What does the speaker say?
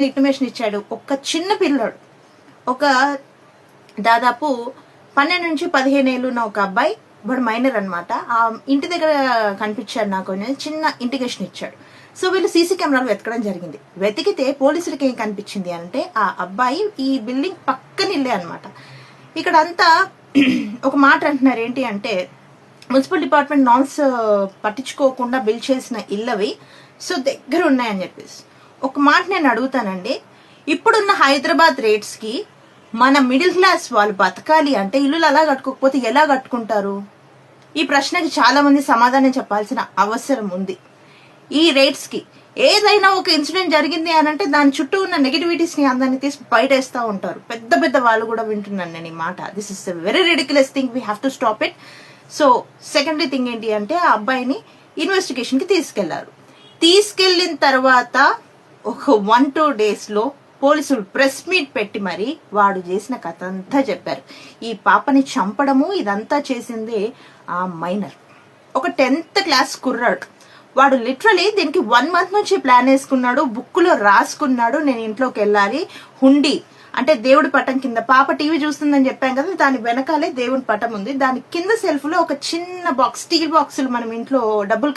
Intimation ఇచ్చాడు. ఒక చిన్న పిల్లాడు, ఒక దాదాపు 12 నుంచి 15 ఏళ్ళు ఉన్న ఒక అబ్బాయి, వాడు మైనర్ అనమాట. ఆ ఇంటి దగ్గర కనిపించాడు నాకు, చిన్న ఇంటిమేషన్ ఇచ్చాడు. సో వీళ్ళు సీసీ కెమెరాలు వెతకడం జరిగింది. వెతికితే పోలీసులకి ఏం కనిపించింది అంటే ఆ అబ్బాయి ఈ బిల్డింగ్ పక్కన ఇల్లే అనమాట. ఇక్కడ అంతా ఒక మాట అంటున్నారు, ఏంటి అంటే మున్సిపల్ డిపార్ట్మెంట్ నామ్స్ పట్టించుకోకుండా బిల్ చేసిన ఇల్లవి, సో దగ్గర ఉన్నాయని చెప్పేసి. ఒక మాట నేను అడుగుతానండి, ఇప్పుడున్న హైదరాబాద్ రేట్స్ కి మన మిడిల్ క్లాస్ వాళ్ళు బతకాలి అంటే ఇల్లులు అలా కట్టుకోకపోతే ఎలా కట్టుకుంటారు? ఈ ప్రశ్నకి చాలా మంది సమాధానం చెప్పాల్సిన అవసరం ఉంది. ఈ రేట్స్ కి ఏదైనా ఒక ఇన్సిడెంట్ జరిగింది అని అంటే దాని చుట్టూ ఉన్న నెగటివిటీస్ ని అందరినీ తీసి బయటేస్తా ఉంటారు. పెద్ద పెద్ద వాళ్ళు కూడా వింటున్నాను నేను ఈ మాట. This is very ridiculous thing, we have to stop it. So secondary thing ఏంటి అంటే ఆ అబ్బాయిని ఇన్వెస్టిగేషన్ కి తీసుకెళ్లారు. తీసుకెళ్లిన తర్వాత ఒక 1-2 days లో పోలీసులు ప్రెస్ మీట్ పెట్టి మరి వాడు చేసిన కథ అంతా చెప్పారు. ఈ పాపని చంపడము ఇదంతా చేసింది ఆ మైనర్, ఒక 10th క్లాస్ కుర్రాడు. వాడు లిటరలీ దీనికి 1 month నుంచి ప్లాన్ వేసుకున్నాడు, బుక్కులో రాసుకున్నాడు, నేను ఇంట్లోకి వెళ్ళాలి, హుండీ అంటే దేవుడి పటం కింద, పాప టీవీ చూస్తుందని చెప్పాం కదా, దాని వెనకాలే దేవుడి పటం ఉంది, దాని కింద సెల్ఫ్ లో ఒక చిన్న బాక్స్, స్టీల్ బాక్సులు మనం ఇంట్లో డబ్బులు